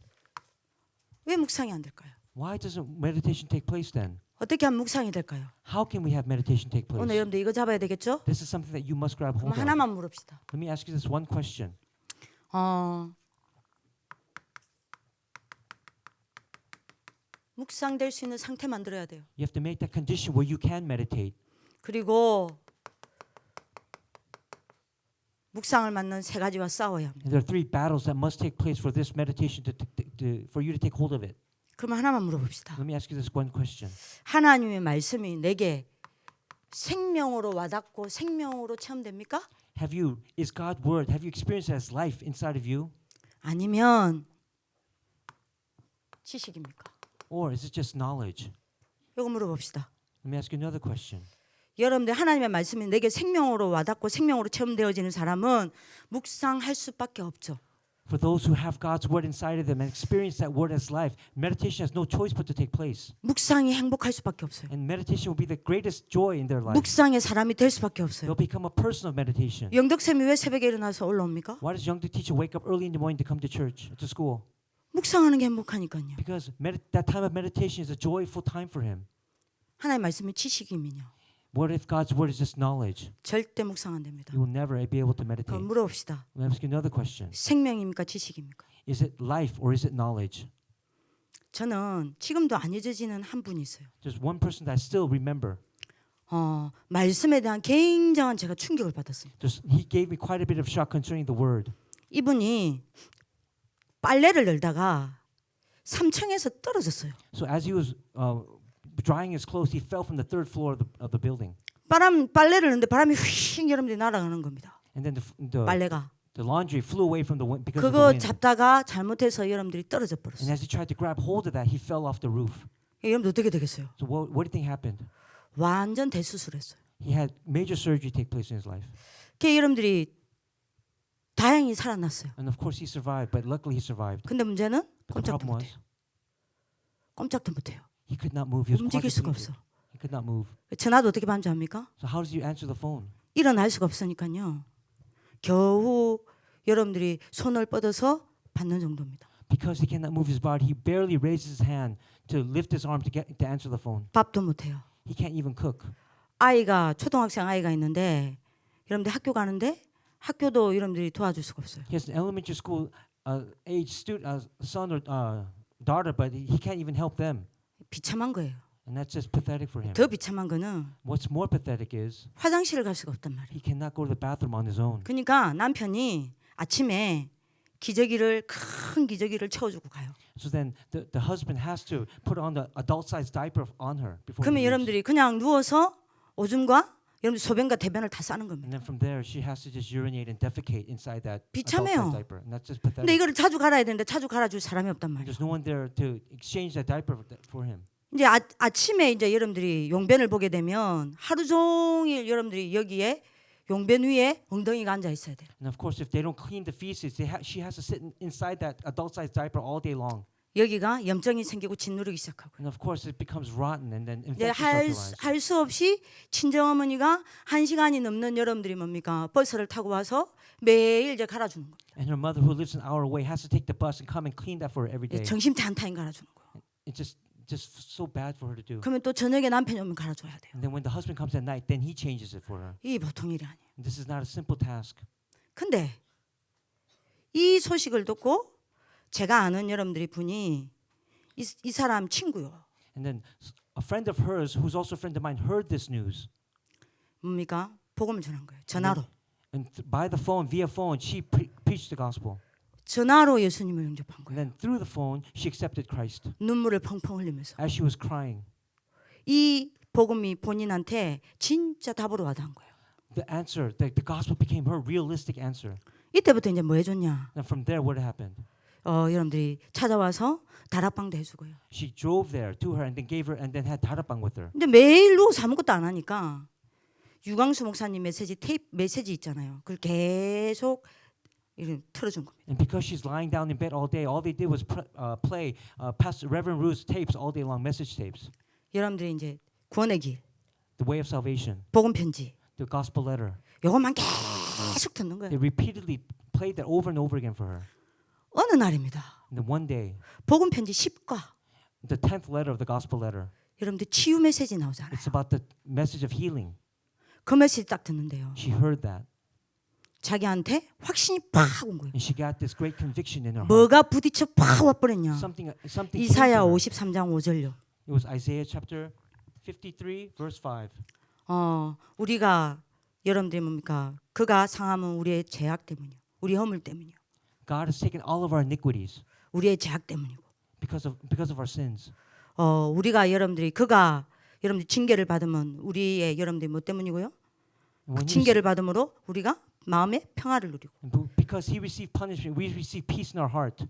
왜 묵상이 안 될까요? Why doesn't meditation take place then? 어떻게 하면 묵상이 될까요? How can we have meditation take 오늘 place? 여러분들 이거 잡아야 되겠죠? This is something that you must grab 그럼 hold of. 하나만 물읍시다. Let me ask you this one question. 묵상될 수 있는 상태 만들어야 돼요. You have to make that condition where you can meditate. 그리고 묵상을 맞는 세 가지와 싸워야 합니다. And there are three battles that must take place for this meditation for you to take hold of it. 그럼 하나만 물어봅시다. Let me ask you this one question. 하나님의 말씀이 내게 생명으로 와닿고 생명으로 체험됩니까? Is God's word, have you experienced it as life inside of you? 아니면 지식입니까? Or is it just knowledge? 이거 물어봅시다. Let me ask you another question. 여러분들 하나님의 말씀이 내게 생명으로 와닿고 생명으로 체험되어지는 사람은 묵상할 수밖에 없죠. For those who have God's word inside of them and experience that word as life, meditation has no choice but to take place. 묵상이 행복할 수밖에 없어요. And meditation will be the greatest joy in their life. 묵상의 사람이 될 수밖에 없어요. They'll become a person of meditation. 영덕쌤이 왜 새벽에 일어나서 올라옵니까? Why does Young teacher wake up early in the morning to come to church, to school? 묵상하는 게 행복하니까요. Because that time of meditation is a joyful time for him. 하나님의 말씀이 지식이면요. What if God's word is just knowledge? 절대 묵상 안 됩니다. You will never be able to 그럼 meditate. 물어봅시다. Let me ask you another question. 생명입니까? 지식입니까? Is it life or is it knowledge? 저는 지금도 안 잊어지는 한 분이 있어요. There's one person that I still remember. 말씀에 대한 굉장한 제가 충격을 받았어요. He gave me quite a bit of shock concerning the word. 이분이 빨래를 널다가 3층에서 떨어졌어요. So as he was drying his clothes, he fell from the third floor of the building. 빨래를 넣는데 바람이 휙 여러분들이 날아가는 겁니다. And then 빨래가. the laundry flew away from the wind because of the 그거 wind. 잡다가 잘못해서 여러분들이 떨어져 And 버렸어요. as he tried to grab hold of that, he fell off the roof. 여러분들 어떻게 되겠어요? So what do you think happened? 완전 대수술했어요. He had major surgery take place in his life. 그 여러분들이 다행히 살아났어요. And of course he survived, but luckily he survived. 근데 문제는 But the 꼼짝도 problem was 못해요. 꼼짝도 못해요. he could not move. He was 움직일 수가 quadriplegic. 없어. He could not move. 전화도 어떻게 받는지 압니까? So how does you answer the phone? 일어날 수가 없으니까요. 겨우 여러분들이 손을 뻗어서 받는 정도입니다. Because he cannot move his body, he barely raises his hand to lift his arm to answer the phone. 밥도 못해요. He can't even cook. 초등학생 아이가 있는데 여러분들 학교 가는데 학교도 여러분들이 도와줄 수가 없어요. He has an elementary school age son or daughter, but he can't even help them. 비참한 거예요. And that's just pathetic for him. 더 비참한 거는 What's more pathetic is 화장실을 갈 수가 없단 말이에요. he cannot go to the bathroom on his own. 그러니까 남편이 아침에 큰 기저귀를 채워주고 가요. So then the husband has to put on the adult-sized diaper on her before he 그러면 leaves. 여러분들이 그냥 누워서 오줌과 여러분들 소변과 대변을 다 싸는 겁니다. And then from there, she has to just urinate and defecate inside that 비참해요. adult-sized diaper. And that's just 근데 pathetic. 이거를 자주 갈아야 되는데 자주 갈아줄 사람이 없단 And 말이에요. there's no one there to exchange that diaper for him. 이제 아침에 이제 여러분들이 용변을 보게 되면 하루 종일 여러분들이 여기에 용변 위에 엉덩이가 앉아 있어야 돼요. And of course, if they don't clean the feces, she has to sit inside that adult-sized diaper all day long. 여기가 염증이 생기고 짓누르기 시작하고. And of course, it becomes rotten, and then 이제 infections start to rise. 할 수 없이 친정어머니가 1시간이 넘는 여러분들이 뭡니까? 버스를 타고 와서 매일 이제 갈아주는 겁니다. And her mother, who lives an hour away, has to take the bus and come and clean that for her every day. 정신태 한 타임 갈아주는 거예요. It's just so bad for her to do. 그러면 또 저녁에 남편이 오면 갈아줘야 돼요. And then when the husband comes at night, then he changes it for her. 이 보통 일이 아니에요. And this is not a simple task. 근데 이 소식을 듣고 제가 아는 여러분들이 분이 이 사람 친구요. And then a friend of hers, who's also a friend of mine, heard this news. 뭡니까? 복음을 전한 거예요. 전화로. And by the phone, via phone, she preached the gospel. 전화로 예수님을 영접한 And 거예요. then through the phone, she accepted Christ. 눈물을 펑펑 흘리면서. As she was crying, 이 복음이 본인한테 진짜 답으로 와닿은 거예요. the answer, the gospel became her realistic answer. 이때부터 이제 뭐 해줬냐? And from there, what happened? 여러분들이 찾아와서 다락방도 해주고요. She drove there to her and then gave her and then had 다락방 with her. 근데 매일 누워서 아무것도 안 하니까 유광수 목사님 메시지 있잖아요. 그걸 계속 이렇게 틀어준 겁니다. And because she's lying down in bed all they did was play Pastor Reverend Ruth's tapes all day long, message tapes. 여러분들이 이제 구원의 길, The way of salvation, 복음 편지, the gospel letter. 요것만 계속 듣는 They 거예요. repeatedly played that over and over again for her. 어느 날입니다. And then one day, 복음 편지 10과 the 10th letter of the gospel letter, 여러분들 치유 메시지 나오잖아요. it's about the message of healing. 그 메시지 딱 듣는데요. She heard that 자기한테 확신이 팍 온 거예요. and she got this great conviction in her heart. 뭐가 부딪혀 팍 와버렸냐? Something came 이사야 to her. 53장 5절요. It was Isaiah chapter 53 verse 5. 우리가 여러분들이 뭡니까? 그가 상함은 우리의 죄악 때문이요. 우리 허물 때문이요. God has taken all of our iniquities 우리의 죄악 때문이고. because of our sins. 우리가 그가 여러분들 징계를 받으면 우리의 여러분들이 뭐 때문이고요? And when 징계를 받음으로 우리가 마음의 평화를 누리고. because he received punishment, we receive peace in our heart.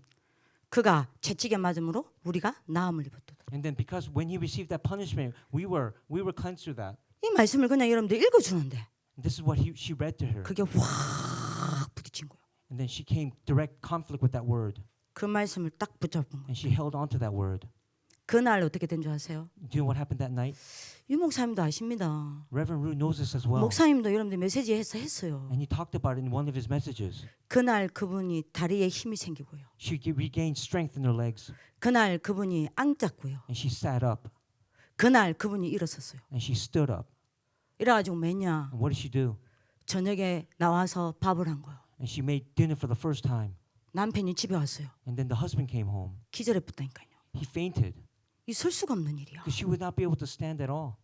그가 채찍에 맞음으로 우리가 나음을 입었다. And then because when he received that punishment, we were cleansed through that. 이 말씀을 그냥 여러분들 읽어주는데 And this is what she read to her. 그게 확 부딪힌 거예요. And then she came direct conflict with that word. 그 말씀을 딱 붙잡은 거예요. And she held on to that word. 그날 어떻게 된 줄 아세요? Do you know what happened that night? 유 목사님도 아십니다. Reverend Ru knows this as well. 목사님도 여러분들 메시지 했어요. And he talked about it in one of his messages. 그날 그분이 다리에 힘이 생기고요. She regained strength in her legs. 그날 그분이 앉았고요. And she sat up. 그날 그분이 일어섰어요. And she stood up. 이래가지고 뭐냐? And what did she do? 저녁에 나와서 밥을 한 거예요. And she made dinner for the first time. 남편이 집에 왔어요. And then the husband came home. 기절했다니까요. He fainted 이 설 수가 없는 일이야. because she would not be able to stand at all.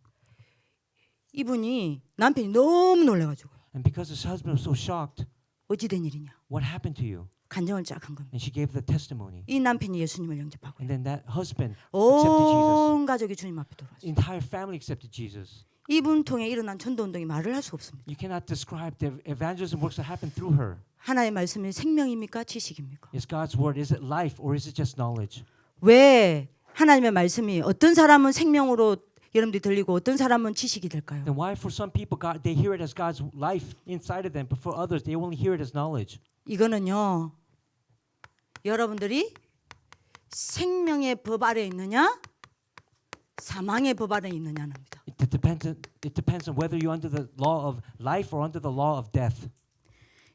이분이 남편이 너무 놀라가지고 And because his husband was so shocked, 어찌 된 일이냐? what happened to you? 간증을 쫙 한 겁니다. And she gave the testimony. 이 남편이 예수님을 영접하고 And then that husband accepted Jesus. 온 가족이 주님 앞에 돌아왔어요. The entire family accepted Jesus. 이분 통해 일어난 전도 운동이 말을 할 수 없습니다. You cannot describe the evangelism works that happened through her. 하나의 말씀이 생명입니까? 지식입니까? Is God's word, is it life or is it just knowledge? 왜 하나님의 말씀이 어떤 사람은 생명으로 여러분들이 들리고 어떤 사람은 지식이 될까요? Then why for some people God, they hear it as God's life inside of them, but for others they only hear it as knowledge? 이거는요. 여러분들이 생명의 법 아래 있느냐? 사망의 법 아래 있느냐입니다. It depends on whether you're under the law of life or under the law of death.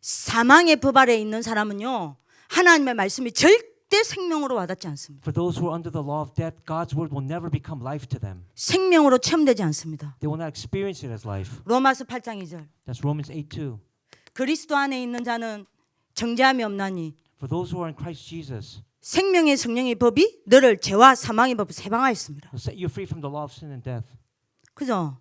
사망의 법 아래 있는 사람은요. 하나님의 말씀이 절대 생명으로 와닿지 않습니다. For those who are under the law of death, God's word will never become life to them. 생명으로 체험되지 않습니다. They will not experience it as life. 로마서 8장 2절. That's Romans 8:2. 그리스도 안에 있는 자는 정죄함이 없나니 For those who are in Christ Jesus, 생명의 성령의 법이 너를 죄와 사망의 법을 세방하였습니다. will set you free from the law of sin and death. 그죠?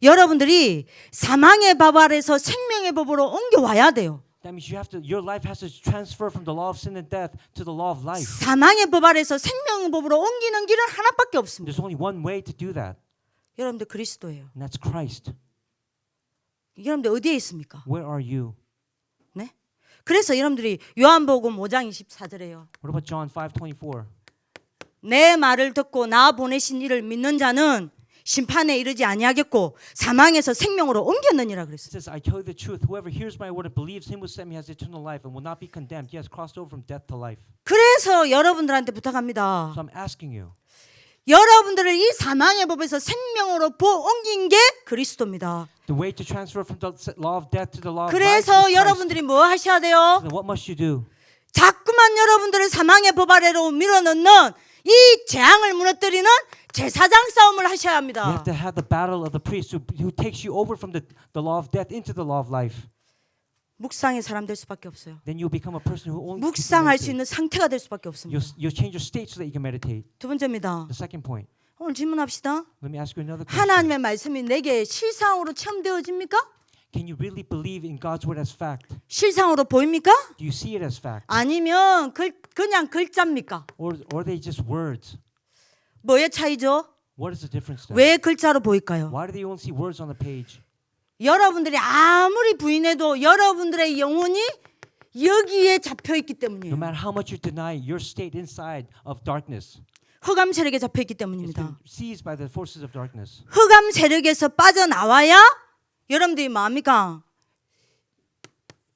여러분들이 사망의 법 아래서 생명의 법으로 옮겨와야 돼요. That means your life has to transfer from the law of sin and death to the law of life. 사망의 법 아래서 생명의 법으로 옮기는 길은 하나밖에 없습니다. There's only one way to do that, 여러분들 그리스도예요. and that's Christ. 여러분들 어디에 있습니까? Where are you? 네? 그래서 여러분들이 요한복음 5장 24절에요. What about John 5:24? 내 말을 듣고 나 보내신 이를 믿는 자는 심판에 이르지 아니하겠고 사망에서 생명으로 옮겼느니라 It 그랬어요. says, I tell you the truth, whoever hears my word and believes him who sent me has eternal life and will not be condemned. He has crossed over from death to life. 그래서 여러분들한테 부탁합니다. So I'm asking you, 여러분들을 이 사망의 법에서 생명으로 옮긴 게 그리스도입니다. the way to transfer from the law of death to the law of life is 그래서 Christ. 여러분들이 뭐 하셔야 돼요? Then what must you do? 자꾸만 여러분들을 사망의 법 아래로 밀어넣는 이 재앙을 무너뜨리는 제사장 싸움을 하셔야 You 합니다. have to have the battle of the priest who takes you over from the law of death into the law of life. 묵상의 사람 될 수밖에 없어요. then you'll become a person who only keeps 묵상할 수 meditate. 있는 상태가 될 수밖에 없습니다. You'll change your state so that you can meditate. 두 번째입니다. The second point. 오늘 질문합시다. Let me ask you another question. 하나님의 말씀이 내게 실상으로 체험되어집니까? Can you really believe in God's word as fact? 실상으로 보입니까? Do you see it as fact? 아니면 그냥 글자입니까? Or are they just words? 뭐의 차이죠? What is the difference then? 왜 글자로 보일까요? Why do they only see words on the page? 여러분들이 아무리 부인해도 여러분들의 영혼이 여기에 잡혀 있기 No 때문이에요. matter how much you deny, your state inside of darkness 흑암 세력에 잡혀 있기 has been 때문입니다. seized by the forces of darkness. 흑암 세력에서 빠져나와야 여러분들이 뭐합니까?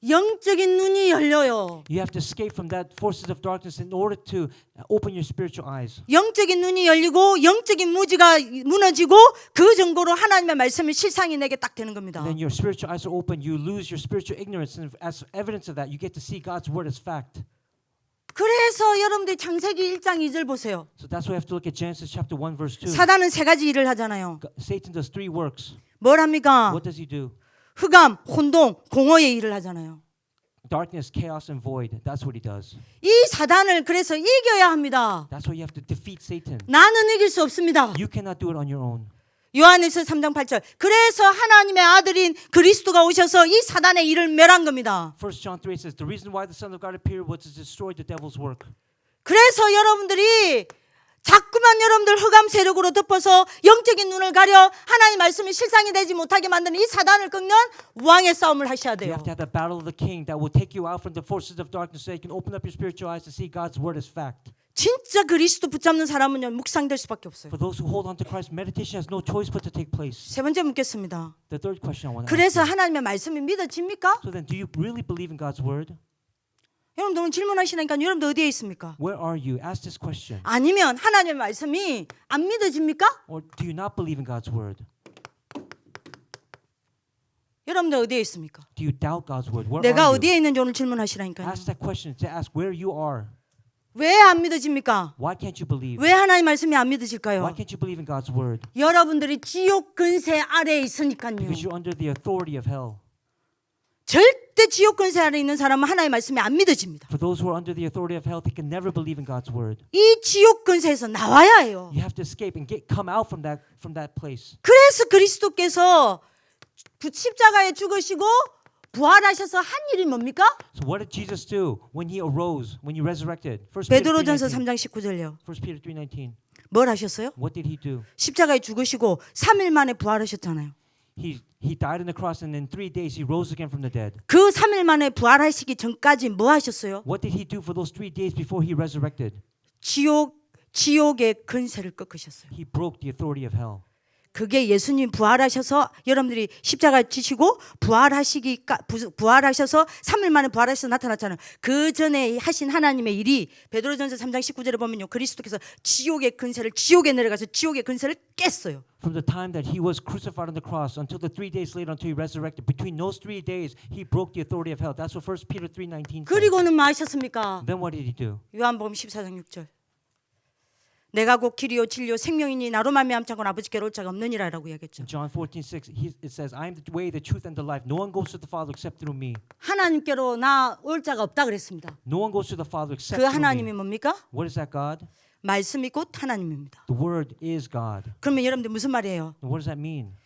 영적인 눈이 열려요. You have to escape from that forces of darkness in order to open your spiritual eyes. 영적인 눈이 열리고 영적인 무지가 무너지고 그 정도로 하나님의 말씀이 실상이 내게 딱 되는 겁니다. Then your spiritual eyes are open. You lose your spiritual ignorance, and as evidence of that, you get to see God's word as fact. 그래서 여러분들이 창세기 1장 2절 보세요. So that's why we have to look at Genesis chapter 1 verse 2. 사단은 세 가지 일을 하잖아요. Satan does three works. 뭘 합니까? What does he do? 흑암, 혼동, 공허의 일을 하잖아요. Darkness, chaos, and void. That's what he does. 이 사단을 그래서 이겨야 합니다. That's why you have to defeat Satan. 나는 이길 수 없습니다. You cannot do it on your own. 요한일서 3장 8절. 그래서 하나님의 아들인 그리스도가 오셔서 이 사단의 일을 멸한 겁니다. 1 John 3 says, the reason why the Son of God appeared was to destroy the devil's work. 그래서 여러분들이 자꾸만 여러분들 흑암 세력으로 덮어서 영적인 눈을 가려 하나님 말씀이 실상이 되지 못하게 만드는 이 사단을 꺾는 왕의 싸움을 하셔야 You 돼요. have to have the battle of the king that will take you out from the forces of darkness so you can open up your spiritual eyes to see God's word as fact. 진짜 그리스도 붙잡는 사람은요 묵상될 수밖에 없어요. For those who hold on to Christ, meditation has no choice but to take place. 세 번째 묻겠습니다. The third question I want to 그래서 ask you. 하나님의 말씀이 믿어집니까? So then, do you really believe in God's word? 여러분들 오늘 질문하시니까 여러분들 어디에 있습니까? Where are you? Ask this question. 아니면 하나님의 말씀이 안 믿어집니까? Or do you not believe in God's word? 여러분들 어디에 있습니까? Do you doubt God's word? Where 내가 are you? 어디에 있는지 오늘 질문하시라니까요. Ask that question to ask where you are. 왜 안 믿어집니까? Why can't you believe? 왜 하나님 말씀이 안 Why 믿어질까요? can't you believe in God's word? 여러분들이 지옥 근세 아래에 있으니까요. Because you're under the authority of hell. 절대 지옥 근세 아래에 있는 사람은 하나님 말씀이 안 믿어집니다. For those who are under the authority of hell, they can never believe in God's word. 이 지옥 근세에서 나와야 해요. You have to escape and come out from that place. 그래서 그리스도께서 십자가에 죽으시고 부활하셔서 한 일이 뭡니까? So what did Jesus do when he arose, when he resurrected? 1 베드로전서 Peter 3장 19절요. 1 Peter 3:19. 뭘 하셨어요? What did he do? 십자가에 죽으시고 3일 만에 부활하셨잖아요. He died on the cross and in 3 days he rose again from the dead. 그 3일 만에 부활하시기 전까지 뭐 하셨어요? What did he do for those 3 days before he resurrected? 지옥의 근세를 꺾으셨어요. He broke the authority of hell. 그게 예수님 부활하셔서 여러분들이 십자가 지시고 부활하셔서 3일 만에 부활하셔서 나타났잖아요. 그 전에 하신 하나님의 일이 베드로전서 3장 19절에 보면요. 그리스도께서 지옥의 근세를 지옥에 내려가서 지옥의 근세를 깼어요. From the time that he was crucified on the cross until the 3 days later until he resurrected, between those 3 days he broke the authority of hell. That's what 1 Peter 3:19 says. 그리고는 뭐 하셨습니까? Then what did he do? 요한복음 14장 6절. 내가 곧 길이요 진리요 생명이니 나로 말미암지 않고는 아버지께로 올 자가 없느니라라고 이야기했죠. In John 14:6, it says, "I am the way, the truth, and the life. No one goes to the Father except through me." 하나님께로 나 올 자가 없다 그랬습니다. No one goes to the Father except 그 through 하나님이 me. 뭡니까? What is that God? 말씀이 곧 하나님입니다. The Word is God. 그러면 여러분들 무슨 말이에요? And what does that mean?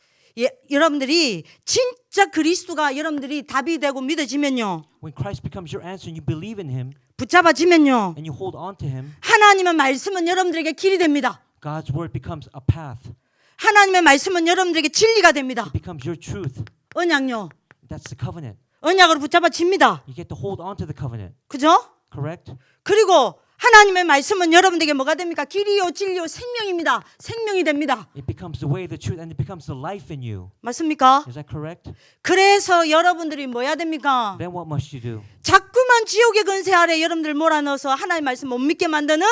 여러분들이 진짜 그리스도가 여러분들이 답이 되고 믿어지면요. When Christ becomes your answer and you believe in Him 붙잡아지면요. and you hold on to Him, 하나님의 말씀은 여러분들에게 길이 됩니다. God's Word becomes a path. 하나님의 말씀은 여러분들에게 진리가 됩니다. It becomes your truth. 언약요. That's the covenant. 언약으로 붙잡아집니다. You get to hold on to the covenant. 그죠? Correct? 그리고 하나님의 말씀은 여러분들에게 뭐가 됩니까? 길이요 진리요 생명입니다. 생명이 됩니다. It becomes the way, the truth, and it becomes the life in you. 맞습니까? Is that correct? 그래서 여러분들이 뭐 해야 됩니까? Then what must you do? 자꾸만 지옥의 근세 아래 여러분들 몰아넣어서 하나님의 말씀 못 믿게 만드는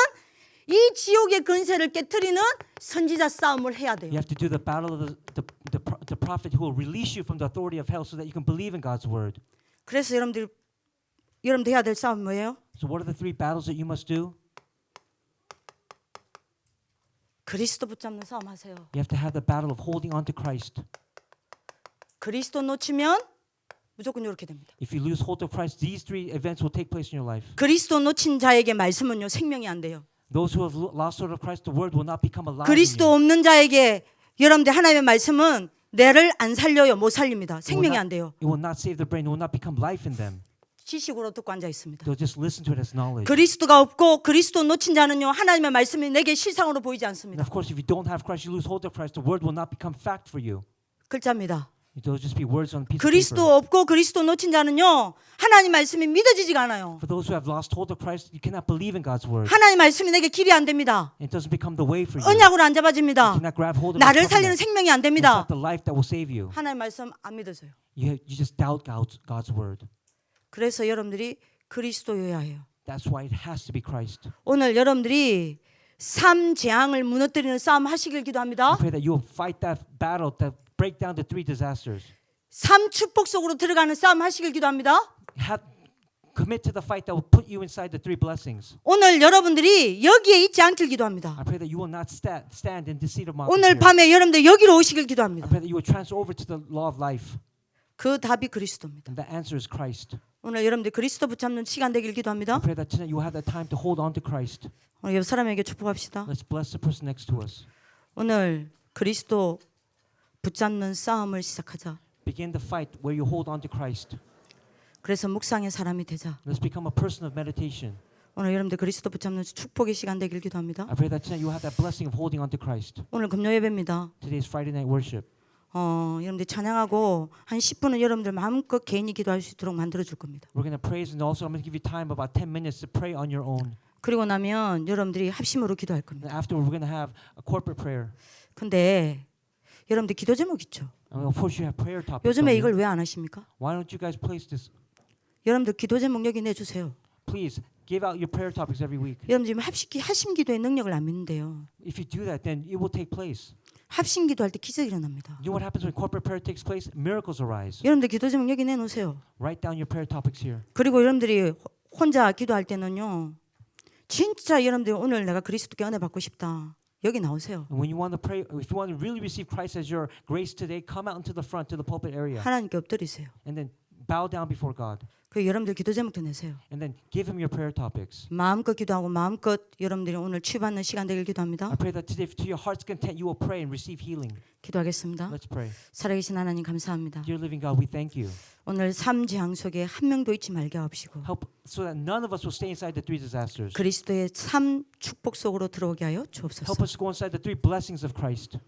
이 지옥의 근세를 깨트리는 선지자 싸움을 해야 돼요. You have to do the battle of the prophet who will release you from the authority of hell so that you can believe in God's word. 그래서 여러분들 해야 될 싸움 뭐예요? So what are the 3 battles that you must do? 그리스도 붙잡는 싸움 하세요. You have to have the battle of holding on to Christ. 그리스도 놓치면 무조건 이렇게 됩니다. If you lose hold of Christ, these three events will take place in your life. 그리스도 놓친 자에게 말씀은요 생명이 안 돼요. Those who have lost hold of Christ, the word will not become alive in 그리스도 you. 없는 자에게 여러분들 하나님의 말씀은 뇌를 안 살려요. 못 살립니다. 생명이 안 돼요. It will not save the brain. It will not become life in them. 지식으로 듣고 앉아 있습니다. They'll just listen to it as knowledge. 그리스도가 없고 그리스도 놓친 자는요 하나님의 말씀이 내게 실상으로 보이지 And 않습니다. of course, if you don't have Christ, you lose hold of Christ. The word will not become fact for you. 글자입니다. It'll just be words on a piece of 그리스도 paper. 없고 그리스도 놓친 자는요 하나님 말씀이 믿어지지가 않아요. For those who have lost hold of Christ, you cannot believe in God's word. 하나님 말씀이 내게 길이 안 됩니다. It doesn't become the way for you. 언약으로 안 You 잡아집니다. cannot grab hold of the 나를 살리는 covenant. 생명이 안 It's 됩니다. not the life that will save you. 하나님 말씀 안 믿어서요. You just doubt God's word. 그래서 여러분들이 그리스도여야 해요. That's why it has to be Christ. 오늘 여러분들이 삼 재앙을 무너뜨리는 싸움 하시길 I 기도합니다. pray that you will fight that battle to break down the three disasters. 삼 축복 속으로 들어가는 싸움 하시길 기도합니다. Commit to the fight that will put you inside the three blessings. 오늘 여러분들이 여기에 있지 않길 기도합니다. I pray that you will not stand in deceit of 오늘 mockers. 밤에 여러분들 여기로 오시길 I 기도합니다. pray that you will transfer over to the law of life. 그 답이 그리스도입니다. And the answer is Christ. 오늘 여러분들 그리스도 붙잡는 시간 되길 기도합니다. I pray that tonight you will have the time to hold on to Christ. 오늘 옆 사람에게 축복합시다. Let's bless the person next to us. 오늘 그리스도 붙잡는 싸움을 시작하자. Begin the fight where you hold on to Christ. 그래서 묵상의 사람이 되자. Let's become a person of meditation. 오늘 여러분들 그리스도 붙잡는 축복의 시간 되길 기도합니다. I pray that tonight you will have that blessing of holding on to Christ. 오늘 금요 예배입니다. Today is Friday night worship. 여러분들 찬양하고 한 10분은 여러분들 마음껏 개인이 기도할 수 있도록 만들어 줄 겁니다. We're going to praise and also I'm going to give you time about 10 minutes to pray on your own. 그리고 나면 여러분들이 합심으로 기도할 And 겁니다. afterward we're going to have a corporate prayer. 근데 여러분들 기도 제목 있죠? And of course you have prayer topics. 요즘에 don't you? 이걸 왜 안 하십니까? Why don't you guys place this? 여러분들 기도 제목 여기 내주세요. Please give out your prayer topics every week. 여러분 지금 합심 기도의 능력을 안 믿는데요. If you do that, then it will take place. 합심 기도할 때 기적이 일어납니다. You know what happens when corporate prayer takes place? Miracles arise. 여러분들 기도 제목 여기 내놓으세요. Write down your prayer topics here. 그리고 여러분들이 혼자 기도할 때는요. 진짜 여러분들 오늘 내가 그리스도께 은혜 받고 싶다. 여기 나오세요. And when you want to pray, if you want to really receive Christ as your grace today, come out into the front to the pulpit area 하나님께 엎드리세요. and then bow down before God 그 여러분들 기도 제목도 내세요. and then give him your prayer topics. 마음껏 기도하고 마음껏 여러분들이 오늘 치유받는 시간 되길 기도합니다. I pray that today, to your heart's content, you will pray and receive healing. 기도하겠습니다. Let's pray. 살아계신 하나님 감사합니다. Dear living God, we thank you. 오늘 삼 재앙 속에 한 명도 있지 말게 하옵시고 Help so that none of us will stay inside the three disasters. 그리스도의 삼 축복 속으로 들어오게 하여 Help 주옵소서. us to go inside the three blessings of Christ.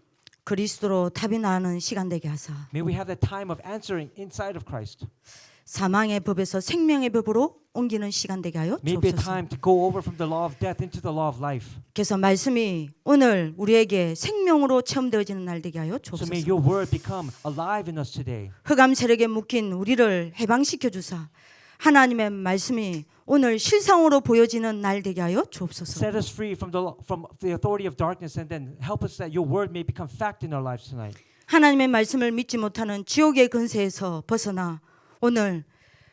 그리스도로 답이 나는 시간 되게 하사 May we have that time of answering inside of Christ. 사망의 법에서 생명의 법으로 옮기는 시간 되게 하여 May be a 주옵소서. time to go over from the law of death into the law of life. 그래서 말씀이 오늘 우리에게 생명으로 체험되어지는 날 되게 하여 So may 주옵소서. your word become alive in us today. 흑암 세력에 묶인 우리를 해방시켜 주사 하나님의 말씀이 오늘 실상으로 보여지는 날 되게 하여 주옵소서. Set us free from the authority of darkness and then help us that your word may become fact in our lives tonight. 하나님의 말씀을 믿지 못하는 지옥의 근세에서 벗어나 오늘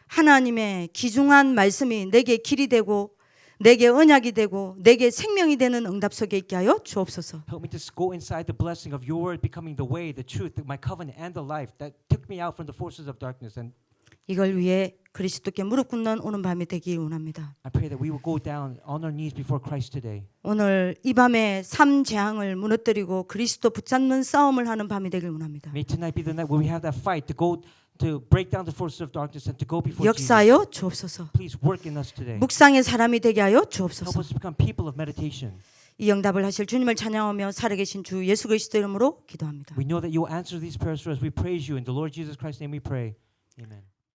하나님의 귀중한 말씀이 내게 길이 되고 내게 언약이 되고 내게 생명이 되는 응답 속에 있게 하여 주옵소서. Help me to go inside the blessing of your word becoming the way, the truth, my covenant and the life that took me out from the forces of darkness. And 이걸 위해 그리스도께 무릎 꿇는 오는 밤이 되기 원합니다. I pray that we will go down on our knees before Christ today. 오늘 이 밤에 삼 재앙을 무너뜨리고 그리스도 붙잡는 싸움을 하는 밤이 되길 원합니다. May tonight be the night where we have that fight to break down the forces of darkness and to go before Jesus. 역사하여 주옵소서. Please work in us today. 묵상의 사람이 되게 하여 Help 주옵소서. us to become people of meditation. 이 응답을 하실 주님을 찬양하며 살아계신 주 예수 그리스도 이름으로 기도합니다. We know that you will answer these prayers for us. We praise you in the Lord Jesus Christ's name we pray. Amen.